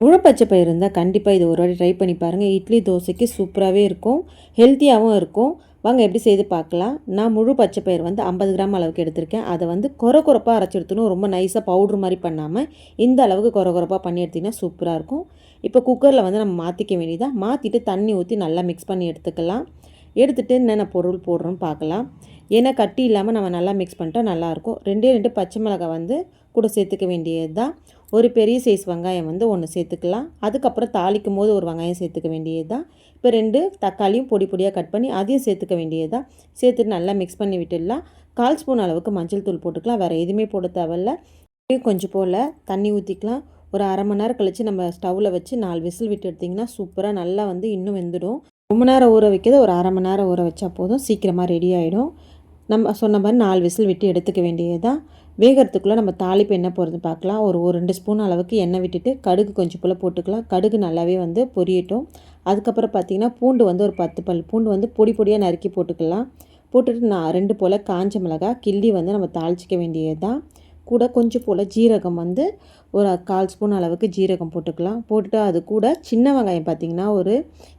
முழு பச்சை பயிறு இருந்தால் கண்டிப்பாக இது ஒரு வாட்டி ட்ரை பண்ணி பாருங்கள். இட்லி தோசைக்கு சூப்பராகவே இருக்கும், ஹெல்த்தியாகவும் இருக்கும். வாங்க எப்படி செய்து பார்க்கலாம். நான் முழு பச்சை பயிறு வந்து 50 கிராம் அளவுக்கு எடுத்திருக்கேன். அதை வந்து கொரப்பாக அரைச்சி எடுத்துணும். ரொம்ப நைஸாக பவுட்ரு மாதிரி பண்ணாமல் இந்த அளவுக்கு கொரப்பாக பண்ணி எடுத்திங்கன்னா சூப்பராக இருக்கும். இப்போ குக்கரில் வந்து நம்ம மாற்றிக்க வேண்டியதாக மாற்றிட்டு தண்ணி ஊற்றி நல்லா மிக்ஸ் பண்ணி எடுத்துக்கலாம். எடுத்துகிட்டு என்னென்ன பொருள் போடுறோன்னு பார்க்கலாம். ஏன்னா கட்டி இல்லாமல் நம்ம நல்லா மிக்ஸ் பண்ணிட்டா நல்லாயிருக்கும். 2 பச்சை மிளகாய் வந்து கூட சேர்த்துக்க வேண்டியது தான். ஒரு பெரிய சைஸ் வெங்காயம் வந்து 1 சேர்த்துக்கலாம். அதுக்கப்புறம் தாளிக்கும் போது ஒரு வெங்காயம் சேர்த்துக்க வேண்டியது தான். இப்போ 2 தக்காளியும் பொடி பொடியாக கட் பண்ணி அதையும் சேர்த்துக்க வேண்டியது தான். சேர்த்துட்டு நல்லா மிக்ஸ் பண்ணி விட்டுடலாம். 1/4 ஸ்பூன் அளவுக்கு மஞ்சள் தூள் போட்டுக்கலாம். வேறு எதுவுமே போட தேவையில்ல. கொஞ்சம் போல் தண்ணி ஊற்றிக்கலாம். ஒரு அரை மணி நேரம் கழித்து நம்ம ஸ்டவ்வில் வச்சு 4 விசில் விட்டு எடுத்திங்கன்னா சூப்பராக நல்லா வந்து இன்னும் வெந்துடும். ரொம்ப நேரம் ஊற வைக்கிறது ஒரு அரை மணி நேரம் ஊற வச்சா போதும், சீக்கிரமாக ரெடி ஆகிடும். நம்ம சொன்ன மாதிரி 4 விசில் விட்டு எடுத்துக்க வேண்டியது தான். வேகிறதுக்குள்ளே நம்ம தாளிப்பு என்ன போகிறது பார்க்கலாம். ஒரு 2 ஸ்பூன் அளவுக்கு எண்ணெய் விட்டுட்டு கடுகு கொஞ்சம் போல் போட்டுக்கலாம். கடுகு நல்லாவே வந்து பொரியட்டும். அதுக்கப்புறம் பார்த்திங்கன்னா பூண்டு வந்து ஒரு 10 பல் பூண்டு வந்து பொடி பொடியாக நறுக்கி போட்டுக்கலாம். போட்டுட்டு நான் 2 போல் காஞ்ச மிளகாய் கிள்ளி வந்து நம்ம தாளிச்சிக்க வேண்டியது தான். கூட கொஞ்சம் போல் ஜீரகம் வந்து ஒரு 1/4 ஸ்பூன் அளவுக்கு ஜீரகம் போட்டுக்கலாம். போட்டுட்டு அது கூட சின்ன வெங்காயம் பார்த்திங்கன்னா ஒரு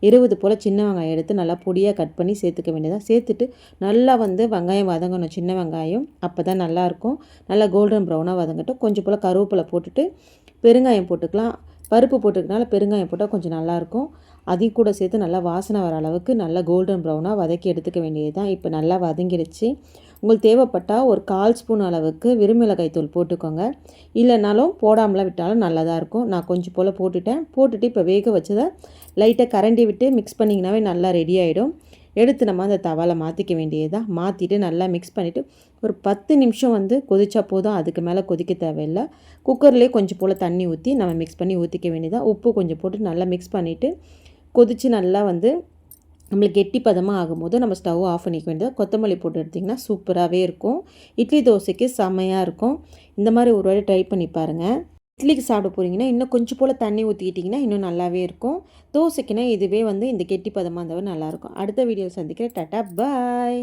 20 போல் சின்ன வெங்காயம் எடுத்து நல்லா பொடியாக கட் பண்ணி சேர்த்துக்க வேண்டியதாக. சேர்த்துட்டு நல்லா வந்து வெங்காயம் வதங்கணும், சின்ன வெங்காயம். அப்போ தான் நல்லாயிருக்கும். நல்லா கோல்டன் ப்ரௌனாக வதங்கட்டும். கொஞ்சம் போல் கருவேப்பிலை போட்டுட்டு பெருங்காயம் போட்டுக்கலாம். பருப்பு போட்டுக்கனால பெருங்காயம் போட்டால் கொஞ்சம் நல்லாயிருக்கும். அதையும் கூட சேர்த்து நல்லா வாசனை வர அளவுக்கு நல்லா கோல்டன் ப்ரௌனாக வதக்கி எடுத்துக்க வேண்டியது தான். இப்போ நல்லா வதங்கிடுச்சு. உங்களுக்கு தேவைப்பட்டால் ஒரு 1/4 ஸ்பூன் அளவுக்கு விருமிளகாய் தூள் போட்டுக்கோங்க. இல்லைனாலும் போடாமலாம் விட்டாலும் நல்லா தான் இருக்கும். நான் கொஞ்சம் போல் போட்டுட்டு இப்போ வேக வச்சதை லைட்டாக கரண்டி விட்டு மிக்ஸ் பண்ணிங்கனாவே நல்லா ரெடி ஆகிடும். எடுத்து நம்ம அந்த தவாவில் மாற்றிக்க வேண்டியது தான். மாற்றிட்டு நல்லா மிக்ஸ் பண்ணிவிட்டு ஒரு 10 நிமிஷம் வந்து கொதிச்சா போதும். அதுக்கு மேலே கொதிக்க தேவையில்லை. குக்கர்லேயே கொஞ்சம் போல் தண்ணி ஊற்றி நம்ம மிக்ஸ் பண்ணி ஊற்றிக்க வேண்டியதாக. உப்பு கொஞ்சம் போட்டு நல்லா மிக்ஸ் பண்ணிவிட்டு கொதித்து நல்லா வந்து நம்மளுக்கு கெட்டி பதமாக ஆகும்போது நம்ம ஸ்டவ் ஆஃப் பண்ணிக்க வேண்டியது. கொத்தமல்லி போட்டு எடுத்திங்கன்னா சூப்பராகவே இருக்கும். இட்லி தோசைக்கு செம்மையாக இருக்கும். இந்த மாதிரி ஒரு வாட்டி ட்ரை பண்ணி பாருங்கள். இட்லிக்கு சாப்பிட போகிறீங்கன்னா இன்னும் கொஞ்சம் போல் தண்ணி ஊற்றிக்கிட்டிங்கன்னா இன்னும் நல்லாவே இருக்கும். தோசைக்குன்னா இதுவே வந்து இந்த கெட்டி பதமாக இருந்தவரை நல்லாயிருக்கும். அடுத்த வீடியோவில் சந்திக்கிறேன். டாட்டா பாய்.